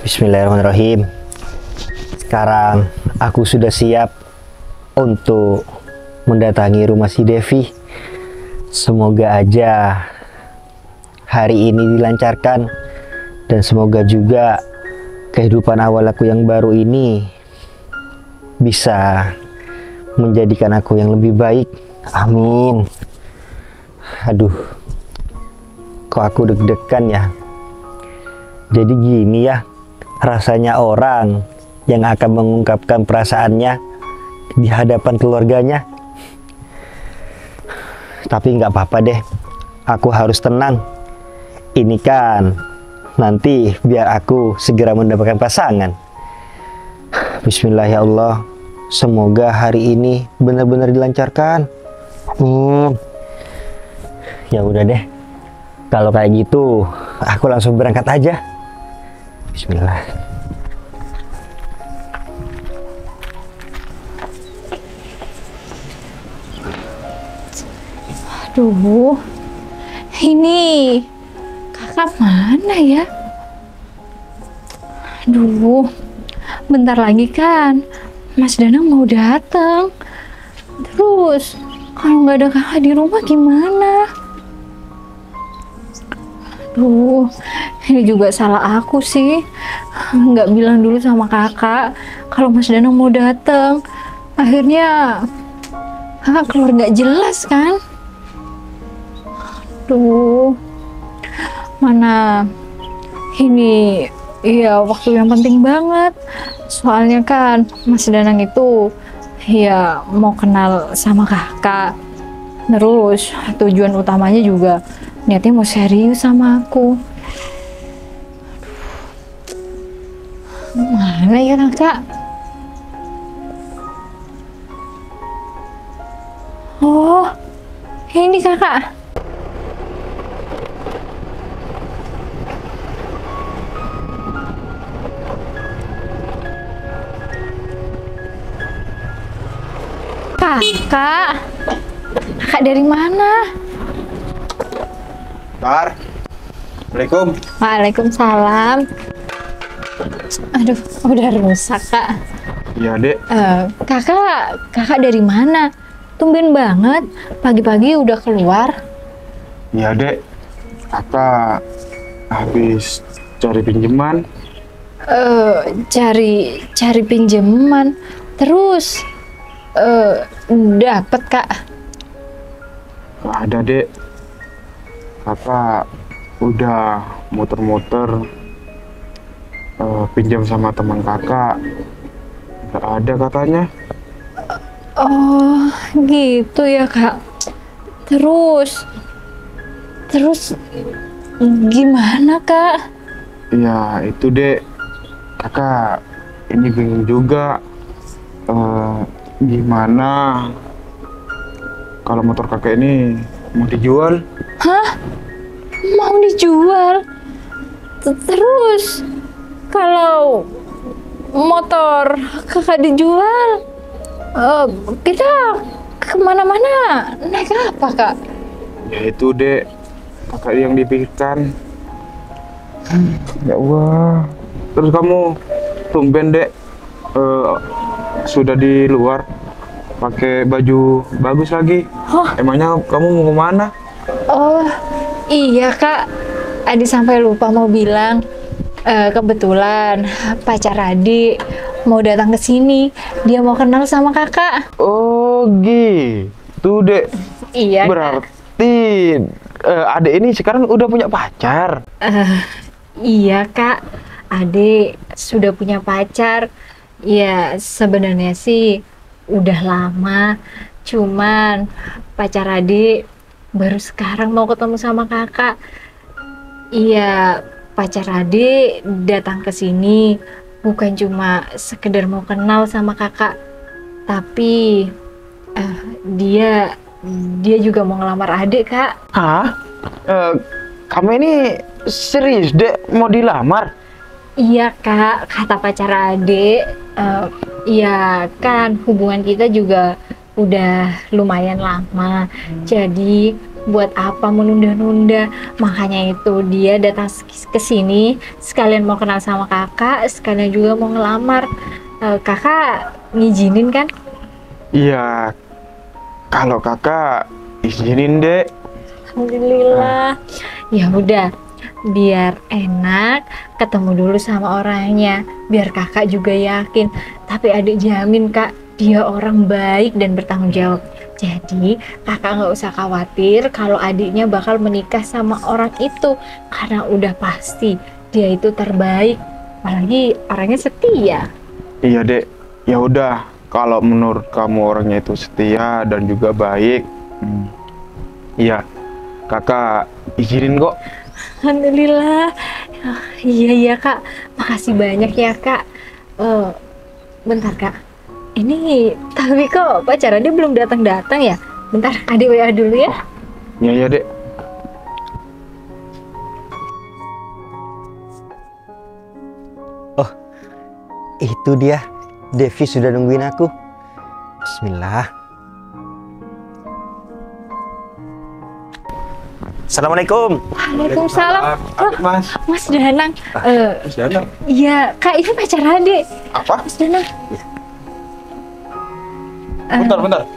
Bismillahirrahmanirrahim. Sekarang aku sudah siap untuk mendatangi rumah si Devi. Semoga aja hari ini dilancarkan dan semoga juga kehidupan awal aku yang baru ini bisa menjadikan aku yang lebih baik. Amin. Aduh, kok aku deg-degan ya. Jadi gini ya rasanya orang yang akan mengungkapkan perasaannya di hadapan keluarganya. Tapi nggak apa-apa deh, aku harus tenang. Ini kan nanti biar aku segera mendapatkan pasangan. Bismillah ya Allah, semoga hari ini benar-benar dilancarkan. Ya udah deh, kalau kayak gitu aku langsung berangkat aja. Bismillah. Aduh, ini kakak mana ya? Aduh, bentar lagi kan Mas Danang mau datang. Terus kalau nggak ada kakak di rumah gimana? Aduh, ini juga salah aku sih. Nggak bilang dulu sama kakak kalau Mas Danang mau datang. Akhirnya kakak keluar nggak jelas kan? Aduh, mana ini ya waktu yang penting banget. Soalnya kan Mas Danang itu ya mau kenal sama kakak. Terus tujuan utamanya juga niatnya mau serius sama aku. Aduh, mana ya kakak? Oh, ini kakak. Kakak dari mana? Tar, Assalamualaikum. Waalaikumsalam. Aduh, udah rusak kak. Iya dek. Kakak dari mana? Tumben banget, pagi-pagi udah keluar. Iya dek. Kakak habis cari pinjaman. Cari pinjaman. Terus dapet kak? Gak ada dek. Kakak udah muter-muter pinjam sama teman kakak. Gak ada katanya. Oh gitu ya kak. Terus gimana kak? Ya itu dek. Kakak ini bingung juga. Gimana kalau motor kakak ini mau dijual? Hah? Mau dijual? Terus kalau motor kakak dijual, kita kemana-mana naik apa kak? Ya itu dek, kakak yang dipikirkan. Ya Allah. Terus kamu tumben dek sudah di luar pakai baju bagus lagi. Hah? Emangnya kamu mau kemana? Oh iya kak, Adi sampai lupa mau bilang. Kebetulan pacar Adi mau datang ke sini. Dia mau kenal sama kakak. Oh gitu dek. Iya. Berarti adek ini sekarang udah punya pacar. Iya kak, Ade sudah punya pacar. Ya sebenarnya sih udah lama, cuman pacar Ade baru sekarang mau ketemu sama kakak. Iya, pacar Ade datang ke sini bukan cuma sekedar mau kenal sama kakak, tapi dia juga mau ngelamar Ade kak. Hah? Kamu ini serius dek mau dilamar? Iya kak, kata pacar Ade. Ya kan hubungan kita juga udah lumayan lama. Jadi buat apa menunda-nunda. Makanya itu dia datang ke sini sekalian mau kenal sama kakak, sekalian juga mau ngelamar. Kakak ngizinin kan? Iya, kalau kakak izinin dek. Alhamdulillah. Ya udah, biar enak ketemu dulu sama orangnya, biar kakak juga yakin. Tapi adik jamin kak, dia orang baik dan bertanggung jawab. Jadi kakak nggak usah khawatir kalau adiknya bakal menikah sama orang itu, karena udah pasti dia itu terbaik, apalagi orangnya setia. Iya dek, ya udah. Kalau menurut kamu orangnya itu setia dan juga baik, iya, kakak izinin kok. Alhamdulillah. Iya kak, makasih banyak ya kak. Bentar kak, ini tapi kok pacarannya belum datang-datang ya? Bentar, adik WA dulu ya. Iya dek. Oh, itu dia. Devi sudah nungguin aku. Bismillah. Assalamualaikum. Waalaikumsalam. Oh, Mas. Mas Danang. Mas Danang. Iya kak, ini pacar adik. Apa? Mas Danang. Bentar.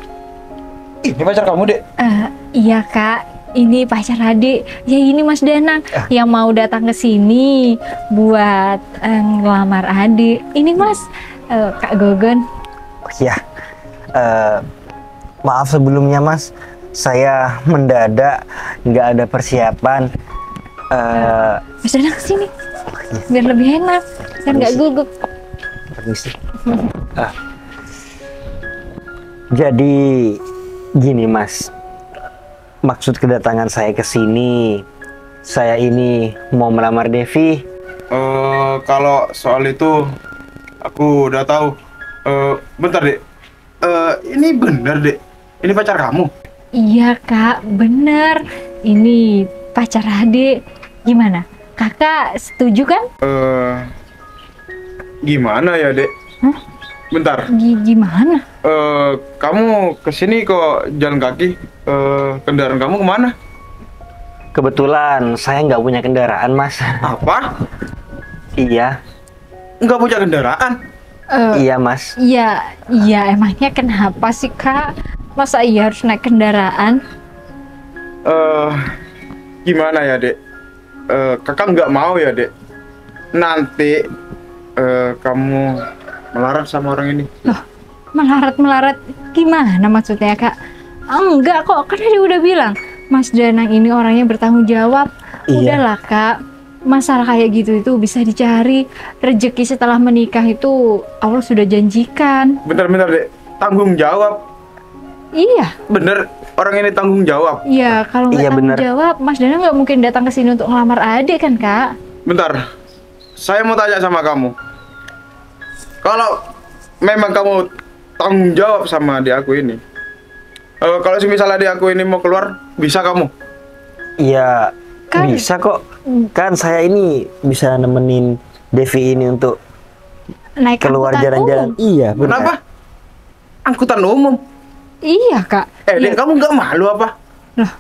Ini pacar kamu dek? Iya kak, ini pacar adik. Ya ini Mas Danang yang mau datang ke sini buat ngelamar adik. Ini Mas, Kak Gogon. Oh iya. Maaf sebelumnya Mas, saya mendadak, nggak ada persiapan. Mas Danang kesini, biar lebih enak, biar nggak gugup. Permisi. Jadi gini Mas, maksud kedatangan saya ke sini, saya ini mau melamar Devi. Kalau soal itu aku udah tahu. Bentar dek. Ini bener dek. Ini pacar kamu? Iya kak, bener. Ini pacar adik. Gimana? Kakak setuju kan? Gimana ya dek? Hah? Bentar. Gimana? Kamu kesini kok jalan kaki? Kendaraan kamu kemana? Kebetulan saya nggak punya kendaraan Mas. Apa? Iya, Nggak punya kendaraan? iya Mas. Iya, emangnya kenapa sih kak? Masa iya harus naik kendaraan? Gimana ya dek? Kakak nggak mau ya dek. Nanti kamu melarat sama orang ini. Loh, melarat gimana maksudnya kak? Enggak kok, kan dia udah bilang Mas Danang ini orangnya bertanggung jawab. Iya. Udahlah kak, masalah kayak gitu itu bisa dicari. Rezeki setelah menikah itu Allah sudah janjikan. Bentar dek. Tanggung jawab. Iya, Bener, orang ini tanggung jawab. iya kalau nggak Iya, tanggung bener. jawab Mas Danang nggak mungkin datang ke sini untuk ngelamar adik kan kak? Bentar, saya mau tanya sama kamu. Kalau memang kamu tanggung jawab sama adik aku ini, kalau misalnya adik aku ini mau keluar, bisa kamu? Iya, Kan- bisa kok. Kan saya ini bisa nemenin Devi ini untuk Naik keluar angkutan jalan-jalan. umum. Iya, benar. Kenapa? Angkutan umum. Iya kak. Dek, kamu nggak malu apa? Loh,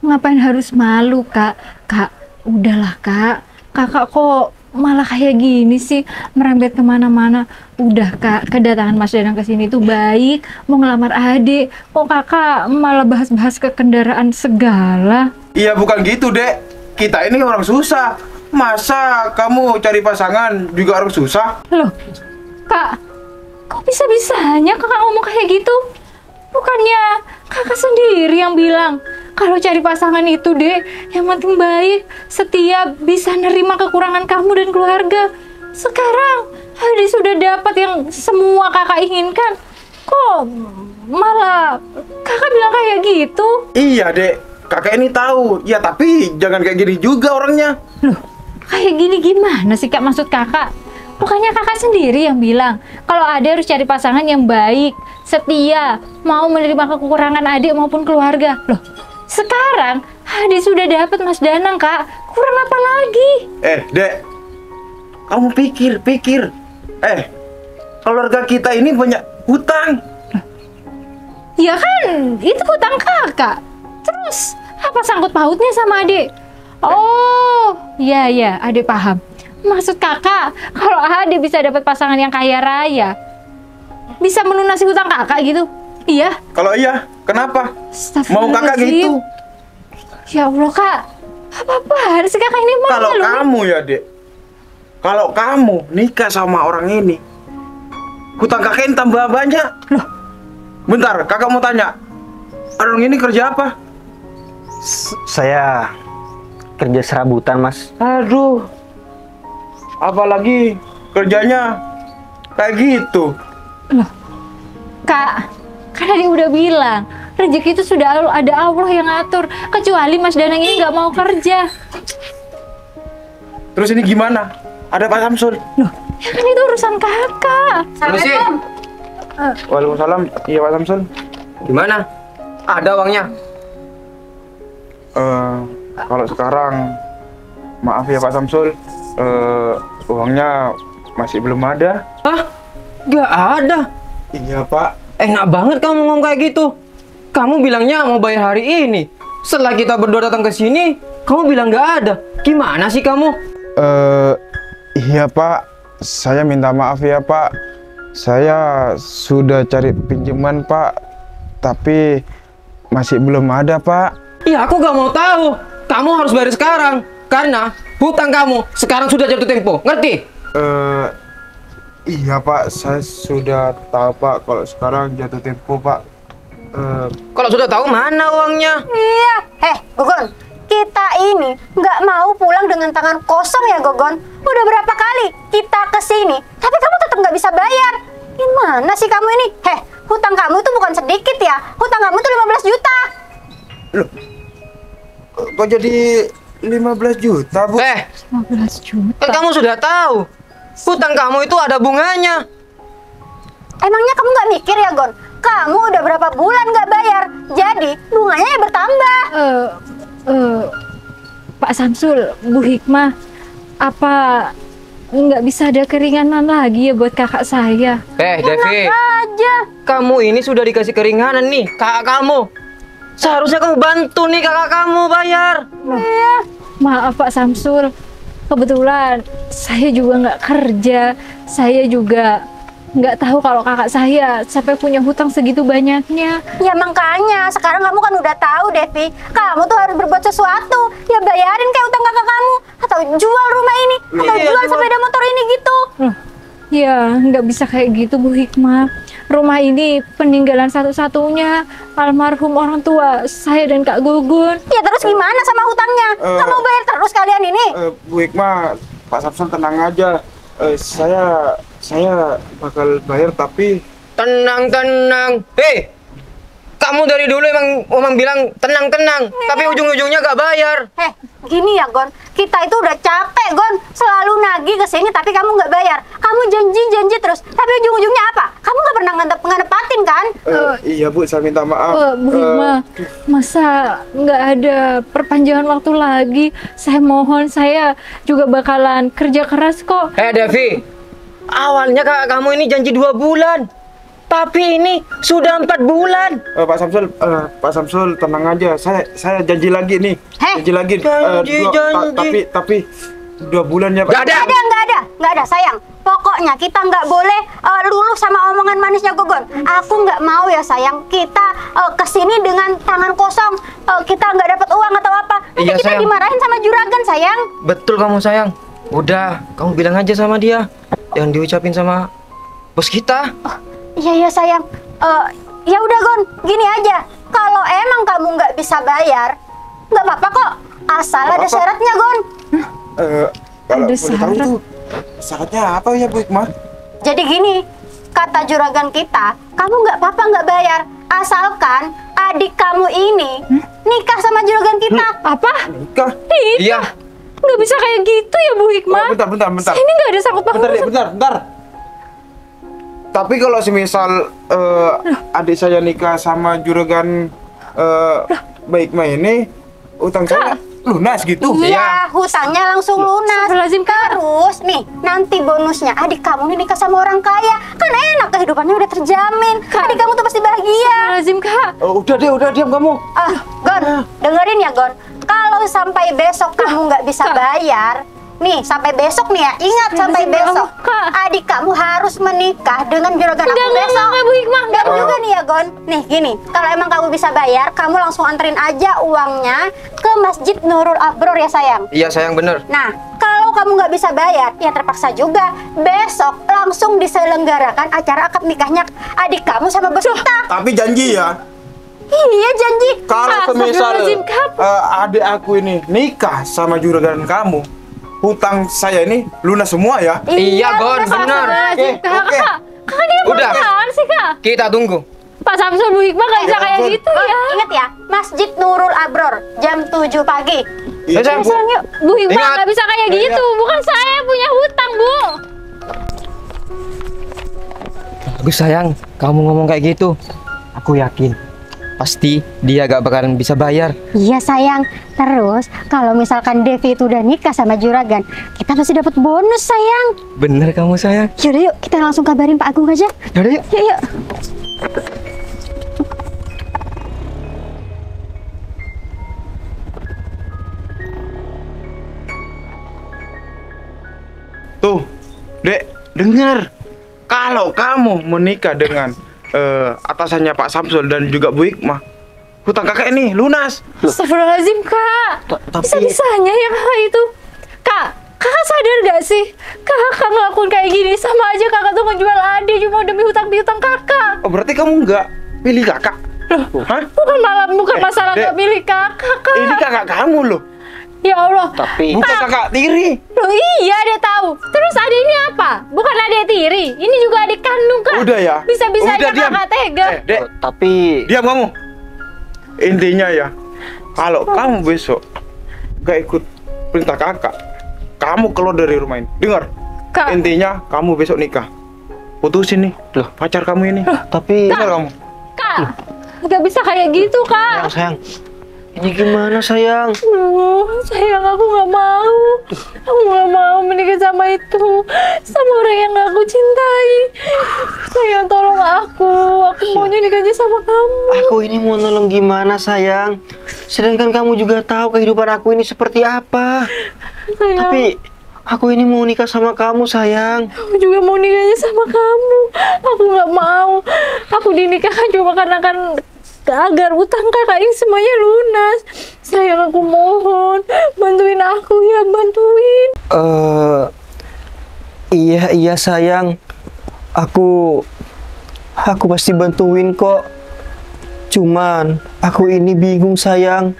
ngapain harus malu kak? Kak, udahlah kak. Kakak kok malah kayak gini sih, merembet kemana-mana. Udah kak, kedatangan Mas Danang ke sini tuh baik, mau ngelamar adik. Kok kakak malah bahas-bahas ke kendaraan segala? Iya bukan gitu dek. Kita ini orang susah. Masa kamu cari pasangan juga orang susah? Loh, kak, kok bisa-bisanya kakak ngomong kayak gitu? Bukannya kakak sendiri yang bilang kalau cari pasangan itu deh yang penting baik, setia, bisa nerima kekurangan kamu dan keluarga. Sekarang Hadi sudah dapat yang semua kakak inginkan. Kok malah kakak bilang kayak gitu? Iya dek, kakak ini tahu. Ya tapi jangan kayak gini juga orangnya. Loh, kayak gini gimana sih kak maksud kakak? Bukannya kakak sendiri yang bilang kalau Ade harus cari pasangan yang baik, setia, mau menerima kekurangan adik maupun keluarga. Loh, sekarang Ade sudah dapat Mas Danang kak, kurang apa lagi? Dek, kamu pikir. Keluarga kita ini banyak hutang. Ya kan, itu hutang kakak. Terus apa sangkut pautnya sama adik? Oh, iya iya, adik paham. Maksud kakak, kalau adik bisa dapat pasangan yang kaya raya, bisa melunasi hutang kakak gitu? Iya. Kalau iya, kenapa? Mau kakak gitu? Ya Allah kak, apa sih kakak ini mau Kalau loh. kamu ya dek, kalau kamu nikah sama orang ini, hutang kakak ini tambah banyak. Loh, Bentar, kakak mau tanya, orang ini kerja apa? Saya kerja serabutan, Mas. Aduh, apalagi kerjanya kayak gitu. loh, kak, kan tadi udah bilang rezeki itu sudah ada Allah yang ngatur. Kecuali Mas Danang ini nggak mau kerja. Terus ini gimana? Ada Pak Samsul. Loh, ya kan itu urusan kakak. Assalamualaikum. Waalaikumsalam. Iya Pak Samsul. Gimana? Ada uangnya? Kalau sekarang, maaf ya Pak Samsul, uangnya masih belum ada. Hah? Gak ada. Iya Pak. Enak banget kamu ngomong kayak gitu. Kamu bilangnya mau bayar hari ini. Setelah kita berdua datang ke sini, kamu bilang gak ada. Gimana sih kamu? Iya Pak. Saya minta maaf ya Pak. Saya sudah cari pinjaman Pak, tapi masih belum ada Pak. Ya aku gak mau tahu. Kamu harus bayar sekarang. Karena hutang kamu sekarang sudah jatuh tempo. Ngerti? Iya Pak, saya sudah tahu Pak kalau sekarang jatuh tempo Pak. Kalau sudah tahu mana uangnya? Iya, Gogon, kita ini nggak mau pulang dengan tangan kosong ya Gogon. Udah berapa kali kita kesini, tapi kamu tetap nggak bisa bayar. Gimana sih kamu ini? Hutang kamu itu bukan sedikit ya. Hutang kamu itu 15 juta. Loh, kok jadi 15 juta Bu? 15 juta. Kan kamu sudah tahu. Hutang kamu itu ada bunganya. Emangnya kamu nggak mikir ya Gon? Kamu udah berapa bulan nggak bayar, jadi bunganya ya bertambah. Pak Samsul, Bu Hikmah, apa nggak bisa ada keringanan lagi ya buat kakak saya? Devi, Aja. kamu ini sudah dikasih keringanan nih, kakak kamu. Seharusnya kamu bantu nih kakak kamu bayar. Maaf Pak Samsul, kebetulan saya juga nggak kerja, saya juga nggak tahu kalau kakak saya sampai punya hutang segitu banyaknya. Ya makanya, sekarang kamu kan udah tahu Devi, kamu tuh harus berbuat sesuatu. Ya bayarin kayak utang kakak kamu, atau jual rumah ini, atau Iya, jual jual. sepeda motor ini gitu. Loh, ya nggak bisa kayak gitu Bu Hikmah. Rumah ini peninggalan satu-satunya almarhum orang tua saya dan Kak Gugun. Ya terus gimana sama hutangnya? Nggak mau bayar terus kalian ini? Bu Hikmah, Pak Samsul tenang aja. Saya bakal bayar tapi Tenang. Hei, kamu dari dulu emang bilang tenang, tapi ujung-ujungnya gak bayar. Gini ya Gon, kita itu udah capek Gon, selalu nagih ke sini tapi kamu nggak bayar. Kamu janji terus, tapi ujung-ujungnya apa? Kamu nggak pernah ngenepatin kan? iya Bu, saya minta maaf. Bu Hikmah, masa nggak ada perpanjangan waktu lagi? Saya mohon, saya juga bakalan kerja keras kok. Devi, awalnya kakak kamu ini janji 2 bulan, tapi ini sudah 4 bulan. Pak Samsul tenang aja. Saya janji lagi nih. Janji lagi. Janji. Tapi 2 bulan ya Pak. Gak ada. Nggak ada sayang. Pokoknya kita nggak boleh luluh sama omongan manisnya Gogon. Aku nggak mau ya sayang, kita kesini dengan tangan kosong, kita nggak dapat uang atau apa. Nanti Iya, kita sayang. dimarahin sama juragan sayang. Betul kamu sayang. Udah, kamu bilang aja sama dia. Jangan diucapin sama bos kita. Iya sayang. Ya udah Gon, gini aja. Kalau emang kamu nggak bisa bayar, nggak apa-apa kok. Asal ada syaratnya Gon. Kalau Ada boleh tahu syarat. tuh syaratnya apa ya Bu Hikmah? Jadi gini, kata juragan kita, kamu nggak apa-apa nggak bayar, asalkan adik kamu ini nikah sama juragan kita. Apa? Nikah. Iya. Nggak bisa kayak gitu ya Bu Hikmah? Bentar. Ini nggak ada sangkut pautnya. Bentar. Tapi kalau semisal adik saya nikah sama juragan Baik Hikmah ini, utang saya lunas gitu. Iya, hutangnya langsung lunas. Astagfirullahaladzim, Kak. Terus nih, nanti bonusnya adik kamu nih nikah sama orang kaya. Kan enak, kehidupannya udah terjamin. Adik kamu tuh pasti bahagia. Lazim, Kak. Udah diam kamu. Gon, dengerin ya Gon. Kalau sampai besok kamu nggak bisa Kak. bayar, nih sampai besok nih ya, ingat sampai Lazim, besok, Kak. adik kamu harus menikah dengan juragan aku Enggak, besok. Bu Hikmah. Enggak juga nih ya Gon. Nih gini, kalau emang kamu bisa bayar, kamu langsung anterin aja uangnya ke Masjid Nurul Abror ya sayang. Iya sayang, bener. Nah, kalau kamu nggak bisa bayar, ya terpaksa juga. Besok langsung diselenggarakan acara akad nikahnya adik kamu sama bos kita. Tapi janji ya, Iya janji. kalau semisal Astagfirullahaladzim, Kak. adik aku ini nikah sama juragan kamu, hutang saya ini lunas semua ya. Iya, Gon, lunas, bener. Astagfirullahaladzim, Oke, Kak. oke. Kakak dia Udah. apaan sih, Kak? Kita tunggu. Pak Samsul, Bu Hikmah nggak bisa kayak Samsul. gitu Gon, ya. ingat ya, Masjid Nurul Abror jam 7 pagi. Iya, sayang. Bu. Sayang, yuk. Bu Hikmah Ingat. nggak bisa kayak Ingat. gitu. Bukan saya yang punya hutang, Bu. Bagus sayang, kamu ngomong kayak gitu. Aku yakin pasti dia gak bakalan bisa bayar. Iya sayang. Terus kalau misalkan Devi itu udah nikah sama juragan, kita pasti dapat bonus sayang. Bener kamu sayang. Yaudah yuk, kita langsung kabarin Pak Agung aja. Yaudah yuk. Yuk yuk. Tuh, Dek, dengar. Kalau kamu menikah dengan atasannya Pak Samsul dan juga Bu Hikmah, hutang kakak ini lunas. Astagfirullahaladzim, Kak. Tapi Bisa-bisanya ya kakak itu. Kak, kakak sadar gak sih? Kakak ngelakuin kayak gini sama aja kakak tuh ngejual adik cuma demi hutang piutang kakak. Oh, berarti kamu nggak pilih kakak? Hah? Bukan masalah Dek. gak pilih kakak, Kak. Ini kakak kamu loh. Ya Allah. tapi Bukan kakak tiri. Loh iya dia tahu. Terus adik ini apa? Bukan adik tiri. Ini juga adik kandung, Kak. Udah ya. Bisa-bisa Udah, aja diam. kakak tega. Dek, tapi diam kamu. Intinya ya, kalau kamu besok gak ikut perintah kakak, kamu keluar dari rumah ini. Dengar. Kak. Intinya kamu besok nikah. Putusin nih. Loh, pacar kamu ini. tapi Dengar kamu. Kak. Gak bisa kayak gitu, Kak. sayang, ini gimana sayang? Sayang, aku gak mau. Aku gak mau menikah sama itu. Sama orang yang gak aku cintai. Sayang, tolong aku. Aku maunya nikahnya sama kamu. Aku ini mau nolong gimana sayang? Sedangkan kamu juga tahu kehidupan aku ini seperti apa. Sayang, Tapi aku ini mau nikah sama kamu sayang. aku juga mau nikahnya sama kamu. Aku gak mau. Aku dinikahkan cuma karena agar utang kakak ini semuanya lunas. Sayang, aku mohon. Bantuin aku ya, bantuin. Iya sayang. Aku pasti bantuin kok. Cuman aku ini bingung sayang.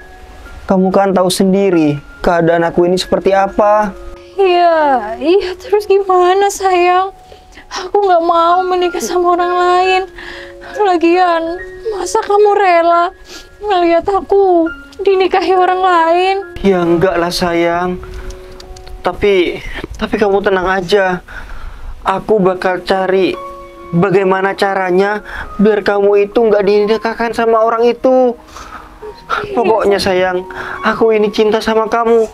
Kamu kan tahu sendiri keadaan aku ini seperti apa. Iya, terus gimana sayang? Aku nggak mau menikah sama orang lain. Lagian, masa kamu rela ngelihat aku dinikahi orang lain? Ya enggak lah sayang. Tapi kamu tenang aja. Aku bakal cari bagaimana caranya biar kamu itu nggak dinikahkan sama orang itu. Pokoknya sayang, aku ini cinta sama kamu.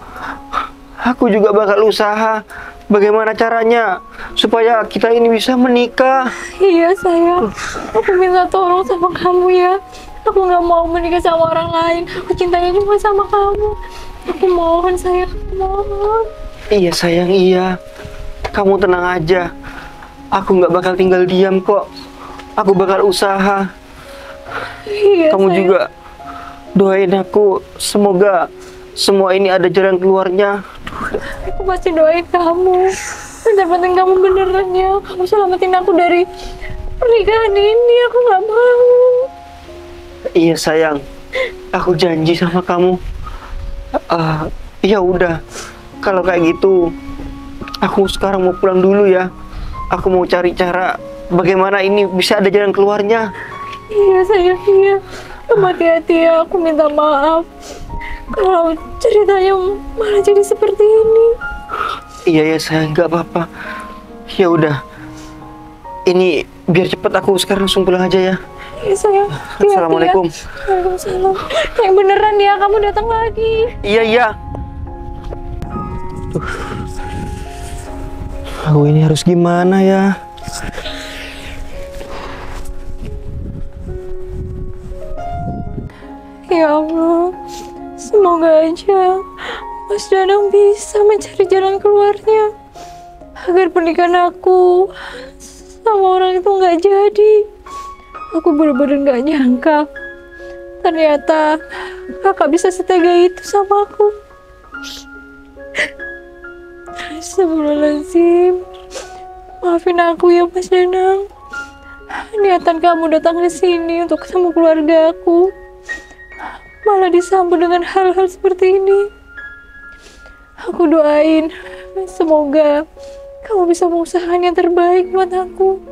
Aku juga bakal usaha bagaimana caranya supaya kita ini bisa menikah. Iya sayang, aku minta tolong sama kamu ya. Aku nggak mau menikah sama orang lain. Aku cintanya cuma sama kamu. Aku mohon sayang, aku mohon. Iya sayang, iya. Kamu tenang aja. Aku nggak bakal tinggal diam kok. Aku bakal usaha. Iya, Kamu sayang. juga doain aku. Semoga semua ini ada jalan keluarnya. Aku pasti doain kamu. Yang penting kamu beneran ya. Kamu selamatin aku dari pernikahan ini. Aku nggak mau. Iya sayang. Aku janji sama kamu. Ya udah. Kalau kayak gitu, aku sekarang mau pulang dulu ya. Aku mau cari cara bagaimana ini bisa ada jalan keluarnya. Iya sayang, iya. Kamu hati-hati ya. Aku minta maaf kalau ceritanya malah jadi seperti ini. Iya ya sayang, nggak apa-apa. Ya udah. Ini biar cepet aku sekarang langsung pulang aja ya. Iya sayang. Hati-hati ya. Assalamualaikum. Waalaikumsalam. Yang beneran ya, kamu datang lagi. Iya, iya. Aku ini harus gimana ya? Ya Allah, semoga aja Mas Danang bisa mencari jalan keluarnya agar pernikahan aku sama orang itu nggak jadi. Aku bener-bener nggak nyangka ternyata kakak bisa setega itu sama aku. Astagfirullahaladzim, maafin aku ya Mas Danang. Niatan kamu datang ke sini untuk ketemu keluarga aku malah disambut dengan hal-hal seperti ini. Aku doain semoga kamu bisa mengusahakan yang terbaik buat aku.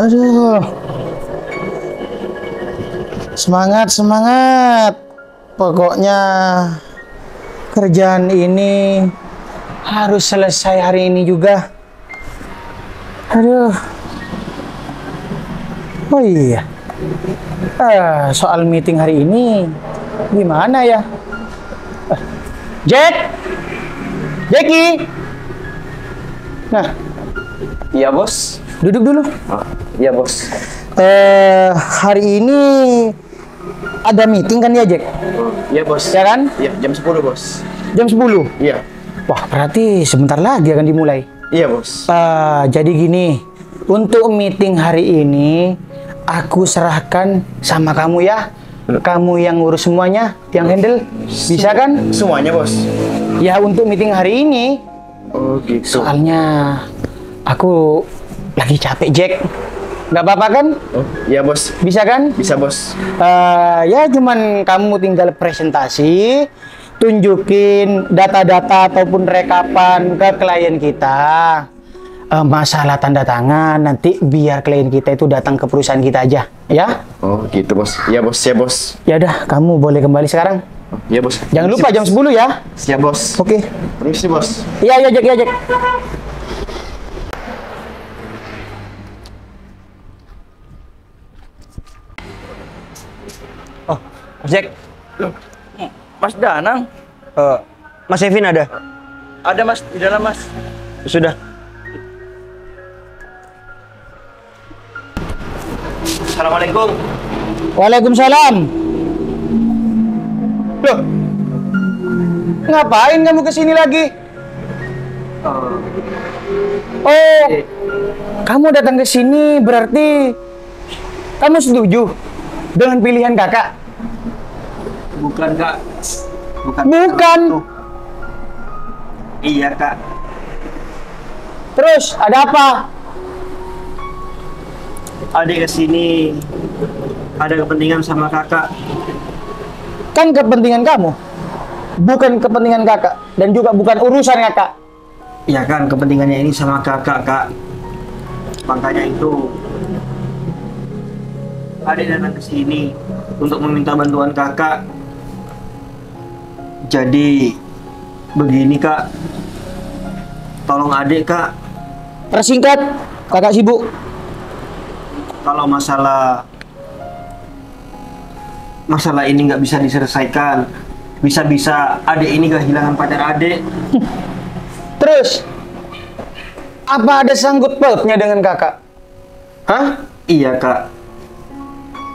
Aduh. Semangat, semangat. Pokoknya kerjaan ini harus selesai hari ini juga. Aduh. Oh iya. Soal meeting hari ini gimana ya? Jackie. Nah, Iya bos. duduk dulu. Iya bos. Hari ini ada meeting kan ya, Jack? Iya bos. Ya kan? Iya, jam 10 bos. Jam 10. Iya. Wah, berarti sebentar lagi akan dimulai. Iya bos. Jadi gini, untuk meeting hari ini aku serahkan sama kamu ya. Kamu yang ngurus semuanya, yang handle. Bisa kan? Semuanya bos. Ya, untuk meeting hari ini. Oh gitu. Soalnya aku lagi capek, Jack. Nggak apa-apa kan? Oh, iya bos. Bisa kan? Bisa bos. Ya cuman kamu tinggal presentasi, tunjukin data-data ataupun rekapan ke klien kita. Masalah tanda tangan nanti biar klien kita itu datang ke perusahaan kita aja, ya? Oh gitu bos. Iya bos, siap bos. Ya udah, kamu boleh kembali sekarang. Oh, iya bos. Jangan lupa jam 10 ya. Siap bos. Oke. Permisi bos. Iya, Jack, ya, Jack. Oh, Jack. Mas Danang. Mas Evin ada? Ada mas di dalam mas. Sudah. Assalamualaikum. Waalaikumsalam. Loh, ngapain kamu kesini lagi? Oh, kamu datang ke sini berarti kamu setuju dengan pilihan kakak? Bukan, Kak. Bukan. Iya, Kak. Terus ada apa? Adik kesini ada kepentingan sama kakak. Kan kepentingan kamu, bukan kepentingan kakak, dan juga bukan urusan kakak. Ya kan, kepentingannya ini sama kakak, Kak. Makanya itu adik datang ke sini untuk meminta bantuan kakak. Jadi begini, Kak. Tolong adik, Kak. Persingkat, kakak sibuk. Kalau masalah ini nggak bisa diselesaikan, bisa-bisa adik ini kehilangan pacar adik. Terus, apa ada sangkut pautnya dengan kakak? Hah? Iya, Kak.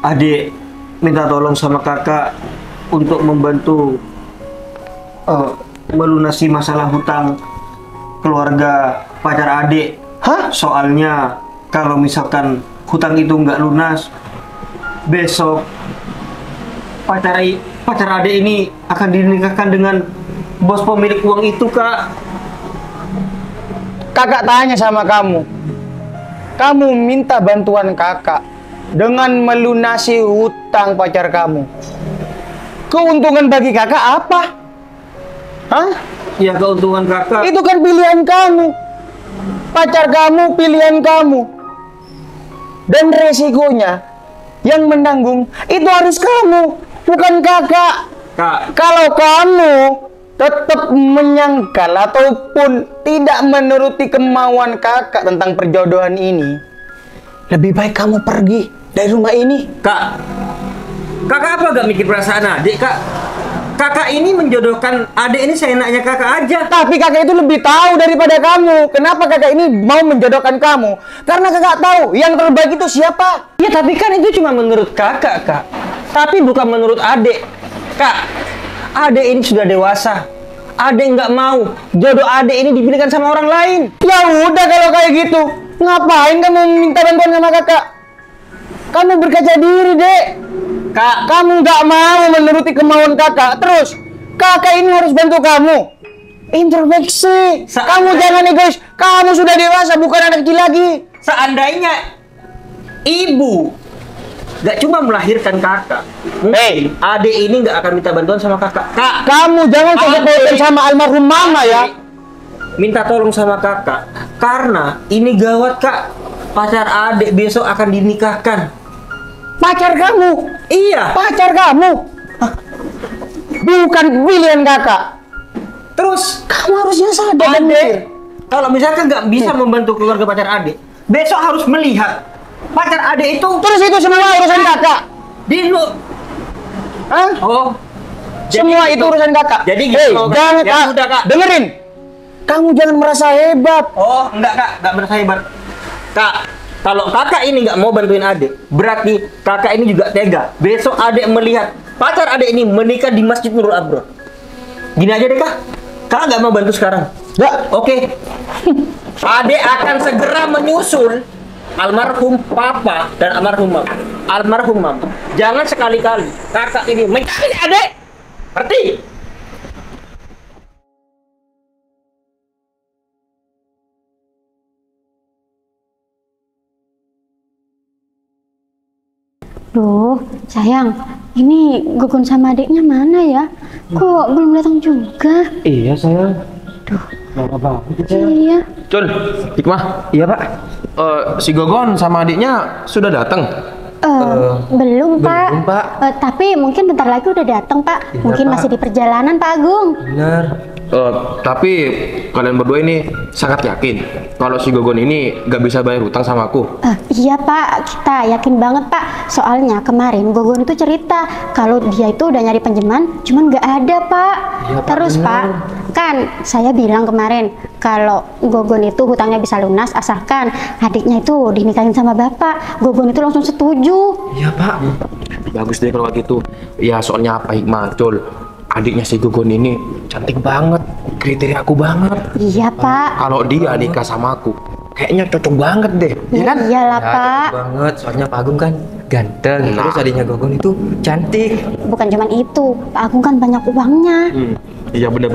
Adik minta tolong sama kakak untuk membantu melunasi masalah hutang keluarga pacar adik. Hah? Soalnya kalau misalkan hutang itu nggak lunas, besok pacar adik ini akan dinikahkan dengan bos pemilik uang itu, Kak. Kakak tanya sama kamu. Kamu minta bantuan kakak dengan melunasi hutang pacar kamu. Keuntungan bagi kakak apa? Hah? Ya, keuntungan kakak. Itu kan pilihan kamu. Pacar kamu pilihan kamu. Dan resikonya yang menanggung itu harus kamu, bukan kakak. Kak, Kalau kamu tetap menyangkal ataupun tidak menuruti kemauan kakak tentang perjodohan ini, lebih baik kamu pergi dari rumah ini. Kak, kakak apa gak mikir perasaan adik, Kak? Kakak ini menjodohkan adik ini seenaknya kakak aja. Tapi kakak itu lebih tahu daripada kamu. Kenapa kakak ini mau menjodohkan kamu? Karena kakak tahu yang terbaik itu siapa. Ya tapi kan itu cuma menurut kakak, Kak. Tapi bukan menurut adik. Kak, adik ini sudah dewasa. Adik nggak mau jodoh adik ini dipilihkan sama orang lain. Ya udah kalau kayak gitu, ngapain kamu minta bantuan sama kakak? Kamu berkaca diri, Dek. Kak, kamu nggak mau menuruti kemauan kakak. Terus, kakak ini harus bantu kamu. Introspeksi. Kamu jangan egois. Kamu sudah dewasa, bukan anak kecil lagi. Seandainya ibu nggak cuma melahirkan kakak, Hei, adik ini nggak akan minta bantuan sama kakak. Kak, kamu jangan sebut sama almarhum mama ya. minta tolong sama kakak karena ini gawat, Kak. Pacar adik besok akan dinikahkan. Pacar kamu? Iya. Pacar kamu? Hah? Bukan pilihan kakak. Terus Kamu harusnya sadar, adik, Dek. kalau misalkan nggak bisa membantu keluarga pacar adik, besok harus melihat pacar adik itu Terus itu semua urusan kakak. di lu. Hah? Oh, Semua itu urusan kakak. Jadi gitu, Hei, Kak. jangan Ya Kak. udah, Kak. Dengerin. Kamu jangan merasa hebat. Oh, enggak, Kak, enggak merasa hebat. Kak, kalau kakak ini nggak mau bantuin adik, berarti kakak ini juga tega. Besok adik melihat pacar adik ini menikah di Masjid Nurul Abrar. Gini aja deh, Kak. Kakak nggak mau bantu sekarang. Nggak. Oke. Adik akan segera menyusul almarhum papa dan almarhum mama. Almarhum mama. Jangan sekali-kali kakak ini mencari adik. Ngerti? Duh, sayang, ini Gugun sama adiknya mana ya? Kok belum datang juga? Iya, sayang. Iya. Cul, Hikmah. Iya, Pak. Si Gogon sama adiknya sudah datang. Belum, Pak. belum, Pak. Tapi mungkin bentar lagi udah datang, Pak. Iya, Mungkin Pak. masih di perjalanan, Pak Agung. Benar. Tapi kalian berdua ini sangat yakin kalau si Gogon ini gak bisa bayar hutang sama aku. Iya, Pak. Kita yakin banget, Pak. Soalnya kemarin Gogon itu cerita kalau dia itu udah nyari pinjaman, cuman nggak ada, Pak. Iya, Pak, Terus, benar. Pak, kan saya bilang kemarin kalau Gogon itu hutangnya bisa lunas asalkan adiknya itu dinikahin sama bapak. Gogon itu langsung setuju. Iya, Pak. Bagus deh kalau gitu. Ya soalnya apa, Hikmah, Cul? Adiknya si Gogon ini cantik banget, kriteria aku banget. Iya, Pak. Kalau dia nikah sama aku, kayaknya cocok banget deh, ya kan? Iyalah, Pak. banget, soalnya Pak Agung kan ganteng, terus adiknya Gogon itu cantik. Bukan cuman itu, Pak Agung kan banyak uangnya. Iya bener.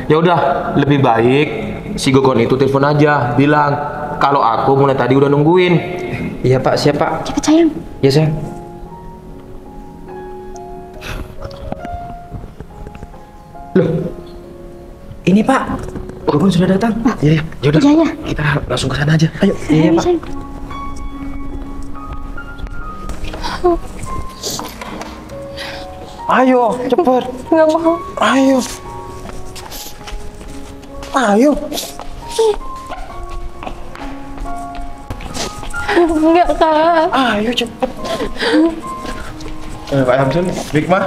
Ya udah, lebih baik si Gogon itu telepon aja, bilang kalau aku mulai tadi udah nungguin. Iya Pak, siap Pak. Cepet, sayang. Ya sayang. Loh, ini Pak, Gogon sudah datang. Iya, ya udah. Iya, iya. Kita langsung ke sana aja. Ayo. Iya Pak. Sayang. Ayo, cepet. Nggak mau. Ayo. Ayo. Enggak, Kak. Ayo cepet. Pak Hamsun, Hikmah.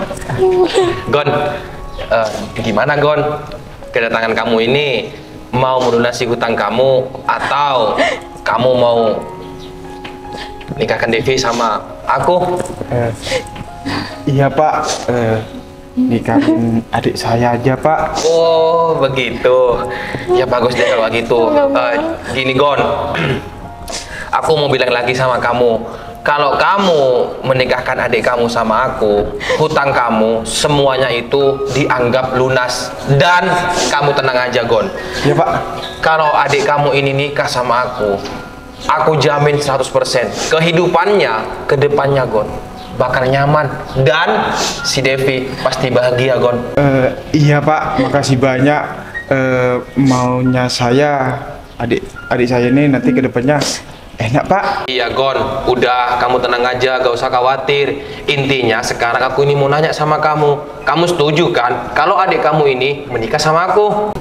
Gon, gimana Gon? Kedatangan kamu ini mau melunasi hutang kamu atau kamu mau nikahkan Devi sama aku? Iya Pak, nikahin adik saya aja Pak. Oh begitu. Ya bagus deh kalau gitu. Gini Gon, aku mau bilang lagi sama kamu. Kalau kamu menikahkan adik kamu sama aku, hutang kamu semuanya itu dianggap lunas. Dan kamu tenang aja Gon. Iya Pak. Kalau adik kamu ini nikah sama aku jamin 100% kehidupannya ke depannya Gon bakal nyaman dan si Devi pasti bahagia Gon. Iya Pak, makasih banyak. Maunya saya adik saya ini nanti ke depannya Enak Pak. Iya Gon, udah kamu tenang aja, gak usah khawatir. Intinya sekarang aku ini mau nanya sama kamu. Kamu setuju kan kalau adik kamu ini menikah sama aku?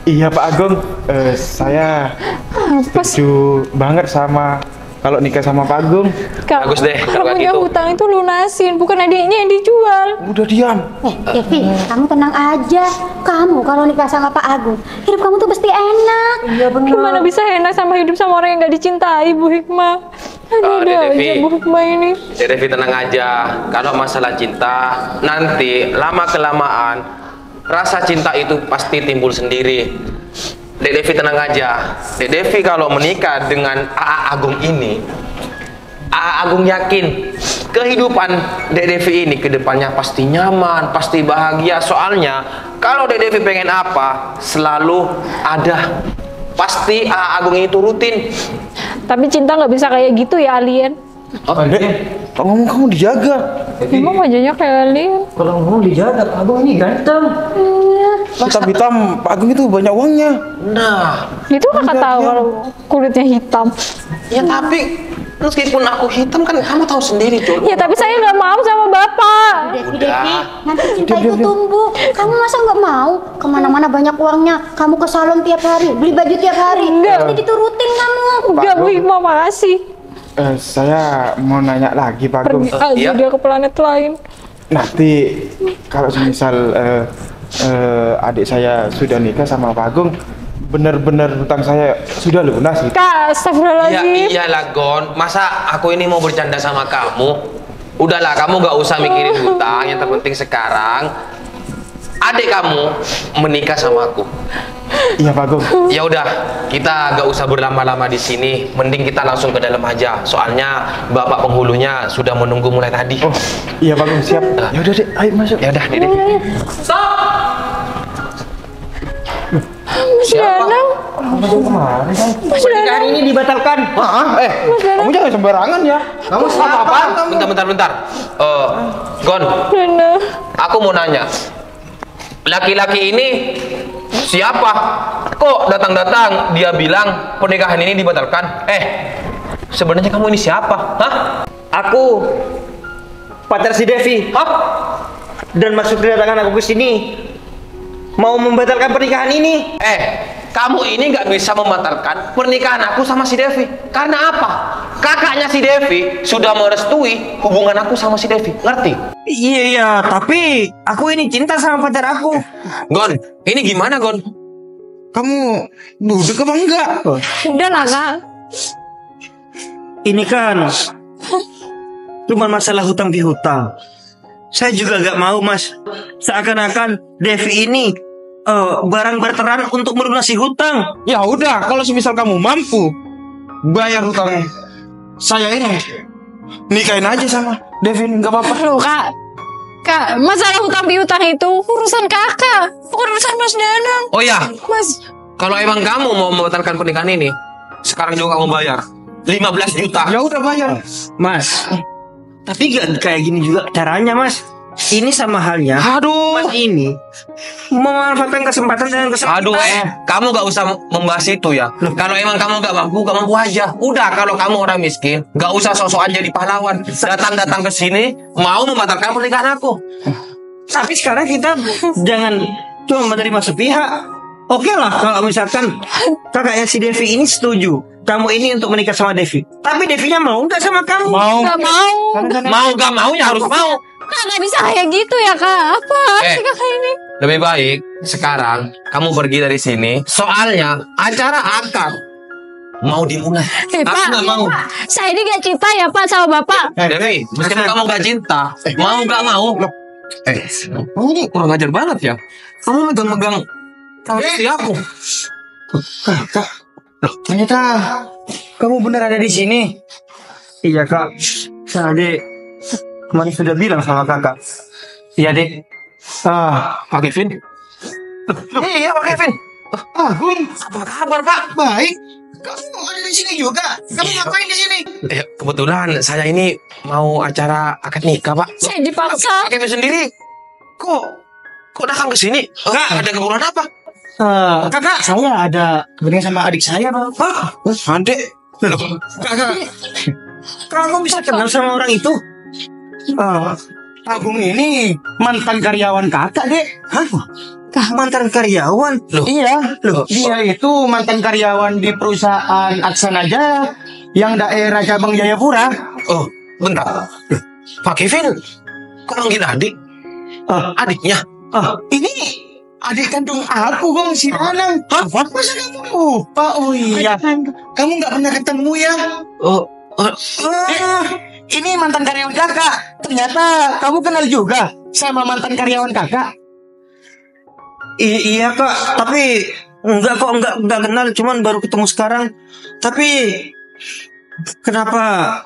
Iya Pak Agung, saya setuju banget sama kalau nikah sama Pak Agung. Kak, Bagus deh, kalau kamu punya gitu. hutang itu lunasin, bukan adiknya yang dijual. Udah diam. Devi, kamu tenang aja. Kamu kalau nikah sama Pak Agung, hidup kamu tuh pasti enak. Iya Gimana bisa enak sama hidup sama orang yang gak dicintai, Bu Hikmah? Ada Dek aja Devi. Bu Hikmah ini. Dek Devi tenang aja. Kalau masalah cinta, nanti lama kelamaan rasa cinta itu pasti timbul sendiri. Dek Devi tenang aja. Dek Devi kalau menikah dengan AA Agung ini, AA Agung yakin kehidupan Dek Devi ini kedepannya pasti nyaman, pasti bahagia. Soalnya kalau Dek Devi pengen apa, selalu ada. Pasti AA Agung ini turutin. Tapi cinta nggak bisa kayak gitu ya, alien. Dek, kalau ngomong kamu dijaga. Emang wajahnya kayak alien. Kalau ngomong dijaga, Pak Agung ini ganteng. Hitam-hitam, Pak Agung itu banyak uangnya. Nah, Itu kakak tahu kalau kulitnya hitam. ya tapi meskipun aku hitam kan kamu tahu sendiri, Jol. Ya tapi saya nggak mau sama bapak. Devi, nanti cinta itu tumbuh. Kamu masa nggak mau? Kemana-mana banyak uangnya. Kamu ke salon tiap hari, beli baju tiap hari. Enggak. Nanti diturutin kamu. Enggak, Bu Hikmah, makasih. Saya mau nanya lagi Pak Agung. Pergi aja iya. dia ke planet lain. Nanti kalau semisal adik saya sudah nikah sama Pak Agung, benar-benar hutang saya sudah lunas gitu. Kak, astagfirullahaladzim. Iya, iyalah Gon. Masa aku ini mau bercanda sama kamu? Udahlah, kamu gak usah mikirin hutang. Yang terpenting sekarang adik kamu menikah sama aku. Iya Pak Agung. Ya udah, kita gak usah berlama-lama di sini. Mending kita langsung ke dalam aja. Soalnya bapak penghulunya sudah menunggu mulai tadi. Oh iya Pak Agung, siap. Ya udah deh, ayo masuk. Ya udah, Dede. Mas Danang, Pernikahan ini dibatalkan. Kamu jangan sembarangan ya. Kamu siapa? Bentar. Gon, Danang. aku mau nanya. Laki-laki ini siapa? Kok datang-datang dia bilang pernikahan ini dibatalkan? Sebenarnya kamu ini siapa? Hah? Aku pacar si Devi. Hah? Dan maksud kedatangan aku ke sini mau membatalkan pernikahan ini. Kamu ini nggak bisa membatalkan pernikahan aku sama si Devi. Karena apa? Kakaknya si Devi sudah merestui hubungan aku sama si Devi. Ngerti? Iya, tapi aku ini cinta sama pacar aku. Gon, ini gimana Gon? Kamu duduk apa enggak? Udah lah, Kak. Ini kan cuma masalah hutang pihutang. Saya juga gak mau, Mas. Seakan-akan Devi ini barang barteran untuk melunasi hutang. Ya udah, kalau semisal kamu mampu bayar hutang saya ini, nikahin aja sama Devin, nggak apa-apa. Loh, Kak, masalah hutang piutang itu urusan kakak, bukan urusan Mas Danang. Oh ya, Mas, kalau emang kamu mau membatalkan pernikahan ini, sekarang juga kamu bayar 15 juta. Ya udah bayar. Mas, tapi gak kayak gini juga caranya, Mas. Ini sama halnya. Aduh. Mas ini memanfaatkan kesempatan dengan kesempatan. Aduh, kamu gak usah membahas itu ya. Kalau emang kamu gak mampu aja. Udah, kalau kamu orang miskin, gak usah sok-sokan jadi pahlawan. Datang-datang ke sini, mau membatalkan pernikahan aku. Tapi sekarang kita jangan cuma menerima sepihak. Oke lah kalau misalkan kakaknya si Devi ini setuju kamu ini untuk menikah sama Devi. Tapi Devinya mau nggak sama kamu? Mau. gak mau. Mau gak mau ya harus mau. Kak, gak bisa kayak gitu ya, Kak. Apa sih kakak ini? Lebih baik sekarang kamu pergi dari sini. Soalnya acara akad mau dimulai. Aku Pak, gak mau. saya ini gak cinta ya, Pak, sama Bapak. Devi, meskipun kamu gak cinta, mau gak mau. Kamu ini kurang ajar banget ya. Kamu megang-megang istri aku. Ternyata kamu benar ada di sini. Iya kak, Dek kemarin sudah bilang sama kakak. Iya Dek. Pak Kevin. Iya Pak Kevin. Agung, Apa kabar Pak? baik. Kamu ada di sini juga. Kamu ngapain di sini? Kebetulan saya ini mau acara akad nikah Pak. Saya dipaksa. Pak Kevin sendiri. Kok datang ke sini? Ada keperluan apa? Kakak, saya ada kepentingan sama adik saya, Bang. Adek, Loh, kakak bisa kenal sama orang itu? Agung ini mantan karyawan kakak, Dek. Hah? Mantan karyawan? Loh, Iya, Loh, dia itu mantan karyawan di perusahaan Aksana Jaya yang daerah cabang Jayapura. Oh, bentar. Pak Kevin, kok manggil adik? Adiknya? Ini adik kandung aku, Gong, si Anang. Masa kamu lupa? Oh iya, kamu nggak pernah ketemu ya? Ini mantan karyawan kakak. Ternyata kamu kenal juga sama mantan karyawan kakak. iya kak, tapi enggak kenal, cuman baru ketemu sekarang. Tapi kenapa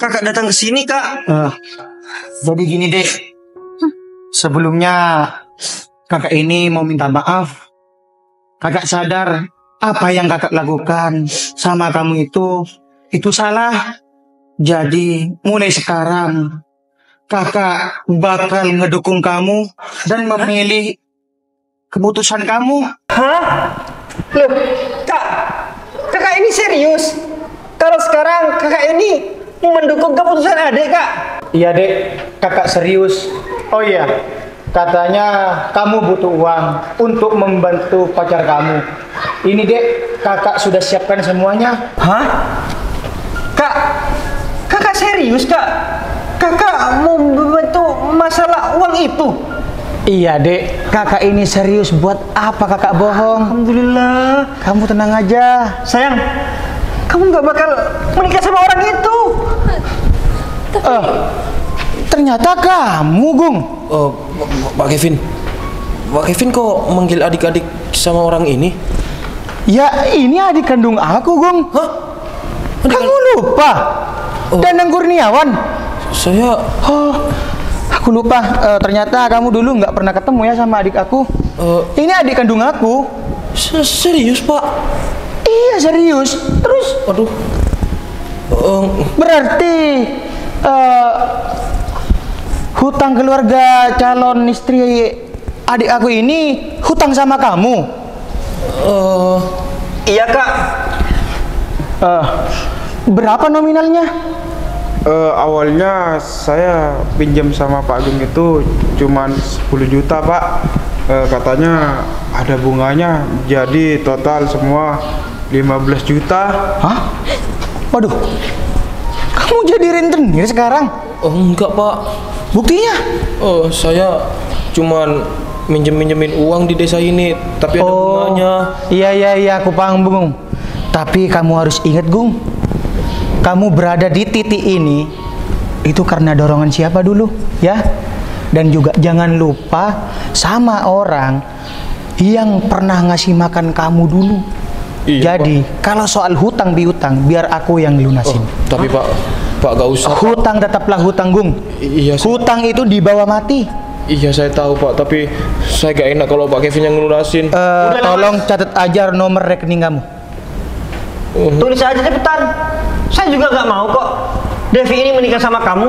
kakak datang ke sini kak? Jadi gini, Dek. Sebelumnya kakak ini mau minta maaf. Kakak sadar apa yang kakak lakukan sama kamu itu salah. Jadi mulai sekarang kakak bakal ngedukung kamu dan memilih keputusan kamu. Hah? Loh, kakak ini serius? Kalau sekarang kakak ini mendukung keputusan adik kak? Iya, Dek, kakak serius. Oh iya, katanya kamu butuh uang untuk membantu pacar kamu. Ini, Dek, kakak sudah siapkan semuanya. Hah? Kakak serius kak? Kakak mau membantu masalah uang itu? Iya, Dek, kakak ini serius. Buat apa kakak bohong? Alhamdulillah. Kamu tenang aja. Sayang, kamu gak bakal menikah sama orang itu. Ternyata kamu, Gung. Pak Kevin kok manggil adik-adik sama orang ini? Ya, ini adik kandung aku, Gung. Hah? Kamu lupa? Danang Kurniawan. Saya Aku lupa. Ternyata kamu dulu nggak pernah ketemu ya sama adik aku. Ini adik kandung aku. serius, Pak? Iya, serius. Terus? Aduh. Berarti hutang keluarga calon istri adik aku ini hutang sama kamu? Iya kak. Berapa nominalnya? Awalnya saya pinjam sama Pak Agung itu cuman 10 juta Pak. Katanya ada bunganya, jadi total semua 15 juta. Hah? Waduh, kamu jadi rentenir sekarang? Enggak, Pak. Buktinya? Saya cuman minjemin uang di desa ini, tapi ada bunganya. Iya, aku paham, Bung. Tapi kamu harus ingat, Gung. Kamu berada di titik ini itu karena dorongan siapa dulu, ya? Dan juga jangan lupa sama orang yang pernah ngasih makan kamu dulu. Iya, Jadi, kalau soal hutang piutang, biar aku yang lunasin. Tapi Pak gak usah. Hutang tetaplah hutang, Gung. Iya, Hutang itu dibawa mati. Iya, saya tahu, Pak, tapi saya gak enak kalau Pak Kevin yang ngelunasin. Tolong catat aja nomor rekening kamu. Tulis aja cepetan. Saya juga gak mau kok Devi ini menikah sama kamu.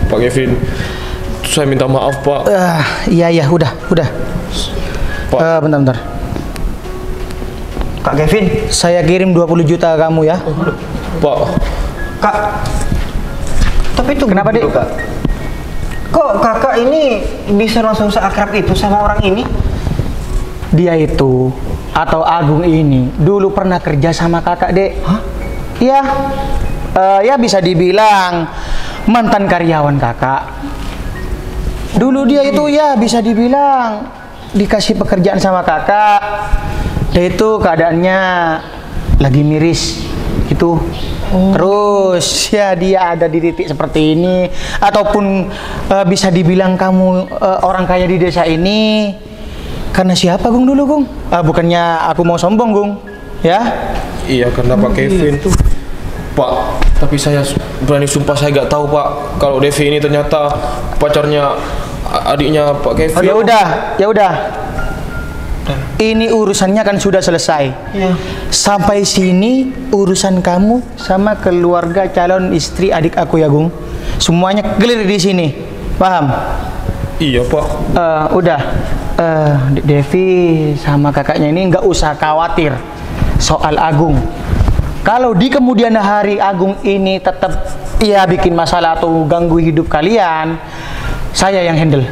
Pak Kevin, saya minta maaf, Pak. Iya, udah. Pak. Bentar. Kak Kevin, Saya kirim 20 juta ke kamu ya. Pak. Kak. Tapi itu Kenapa, Dik? Kak. Kok kakak ini bisa langsung seakrab itu sama orang ini? Dia itu atau Agung ini dulu pernah kerja sama kakak, Dek. Hah? Iya. Ya bisa dibilang mantan karyawan kakak. Dulu dia itu ya bisa dibilang dikasih pekerjaan sama kakak. Dia itu keadaannya lagi miris gitu. Terus ya dia ada di titik seperti ini, ataupun bisa dibilang kamu orang kaya di desa ini karena siapa, Gung, dulu, Gung? Bukannya aku mau sombong, Gung, ya? Iya, karena Pak Kevin tuh. Pak, tapi saya berani sumpah saya gak tahu, Pak, kalau Devi ini ternyata pacarnya adiknya Pak Kevin. Oh, ya udah. Ini urusannya kan sudah selesai. Iya. Sampai sini urusan kamu sama keluarga calon istri adik aku ya, Gung. Semuanya clear di sini. Paham? Iya, Pak. Udah. Devi sama kakaknya ini nggak usah khawatir. soal Agung. Kalau di kemudian hari Agung ini tetap bikin masalah atau ganggu hidup kalian, saya yang handle.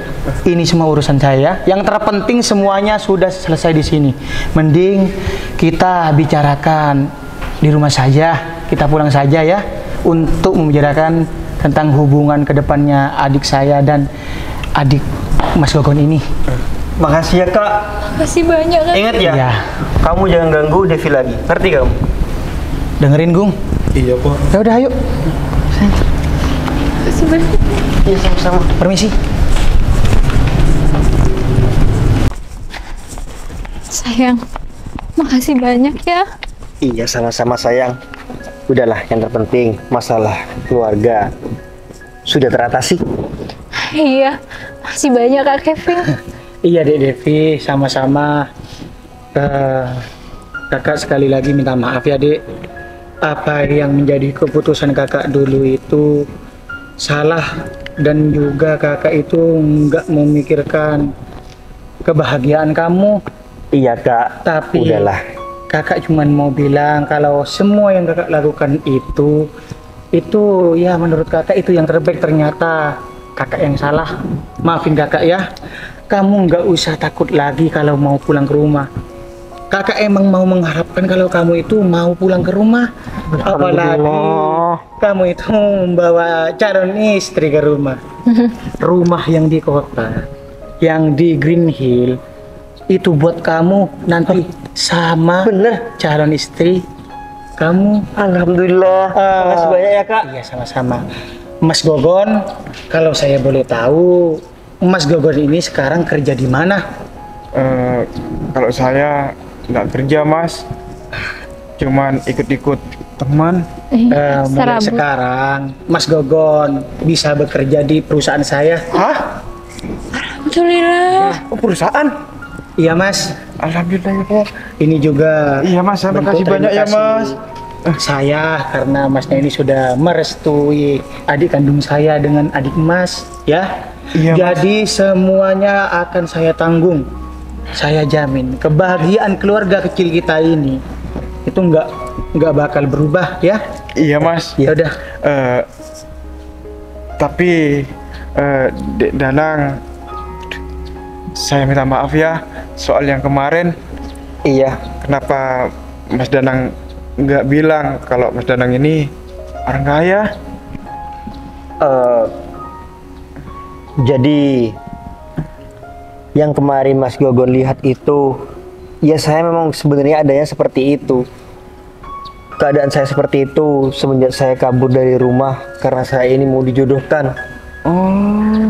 Ini semua urusan saya. Yang terpenting semuanya sudah selesai di sini. Mending kita bicarakan di rumah saja. Kita pulang saja ya untuk membicarakan tentang hubungan kedepannya adik saya dan adik Mas Gogon ini. Makasih ya kak. Makasih banyak kan. Ingat ya, Iya. kamu jangan ganggu Devi lagi. Ngerti kamu? Dengerin Gung. Iya pak. Ya udah ayo. Makasih banyak. Iya sama-sama. Permisi. Sayang, makasih banyak ya. Iya, sama-sama sayang. Udahlah, yang terpenting masalah keluarga sudah teratasi. Iya, makasih banyak Kak Kevin. Iya Dek Devi, sama-sama. Kakak sekali lagi minta maaf ya Dek. Apa yang menjadi keputusan kakak dulu itu salah, dan juga kakak itu nggak memikirkan kebahagiaan kamu. Iya kak, Tapi udahlah. kakak cuman mau bilang kalau semua yang kakak lakukan itu ya menurut kakak itu yang terbaik. Ternyata kakak yang salah. Maafin kakak ya. Kamu nggak usah takut lagi kalau mau pulang ke rumah. Kakak emang mau mengharapkan kalau kamu itu mau pulang ke rumah. Apalagi kamu itu membawa calon istri ke rumah. Rumah yang di kota, yang di Green Hill, itu buat kamu nanti sama calon istri kamu. Alhamdulillah. Makasih banyak ya kak. Iya sama-sama. Mas Gogon, kalau saya boleh tahu, Mas Gogon ini sekarang kerja di mana? Kalau saya nggak kerja mas, cuman ikut-ikut teman. Mulai serabut. sekarang Mas Gogon bisa bekerja di perusahaan saya. Hah? Alhamdulillah. Oh, perusahaan? Iya Mas. Alhamdulillah ya Pak. Ini juga Iya mas, terima bentuk kasih banyak ya terima mas. kasih saya karena Masnya ini sudah merestui adik kandung saya dengan adik Mas ya. Iya, Mas. Jadi semuanya akan saya tanggung. Saya jamin kebahagiaan keluarga kecil kita ini itu nggak bakal berubah ya. Iya mas. Ya udah. Tapi Dek Danang, saya minta maaf ya soal yang kemarin. Iya. Kenapa Mas Danang nggak bilang kalau Mas Danang ini orang kaya? Jadi yang kemarin Mas Gogon lihat itu, ya saya memang sebenarnya adanya seperti itu. Keadaan saya seperti itu semenjak saya kabur dari rumah karena saya ini mau dijodohkan. Oh.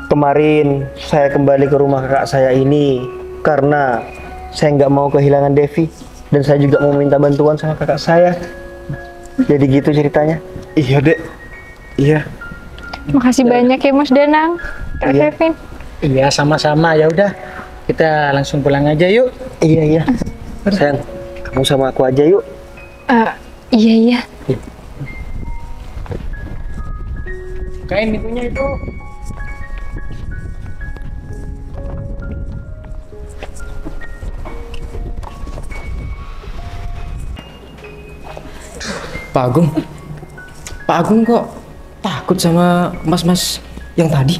Kemarin saya kembali ke rumah kakak saya ini karena saya nggak mau kehilangan Devi, dan saya juga mau minta bantuan sama kakak saya. Jadi gitu ceritanya. Iya Dek. Iya. Makasih banyak ya Mas Danang, Kak Iya. Kevin. Iya sama-sama, ya udah kita langsung pulang aja yuk. Iya iya. Sayang, kamu sama aku aja yuk. Iya iya. Bukain pintunya itu. Pak Agung kok takut sama mas-mas yang tadi?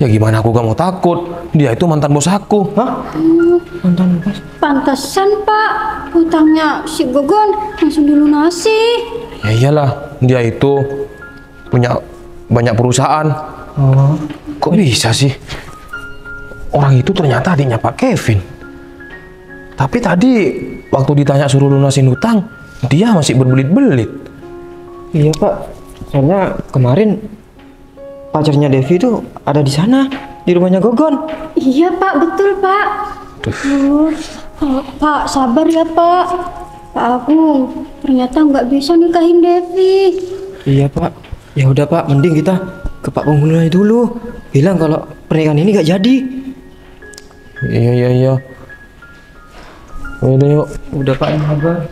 Ya gimana aku gak mau takut? Dia itu mantan bos aku. Hah? Mantan bos? Pantesan Pak, hutangnya si Gogon langsung dilunasi. Ya iyalah, dia itu punya banyak perusahaan. Oh. Kok bisa sih? Orang itu ternyata adiknya Pak Kevin. Tapi tadi waktu ditanya suruh lunasin hutang, dia masih berbelit-belit. Iya pak, soalnya kemarin pacarnya Devi itu ada di sana, di rumahnya Gogon. Iya Pak, betul Pak. Pak, sabar ya Pak. Pak Agung, ternyata nggak bisa nikahin Devi. Iya pak, ya udah pak, mending kita ke Pak Penghulunya dulu, bilang kalau pernikahan ini gak jadi. Iya. Udah yuk. Udah pak, yang sabar.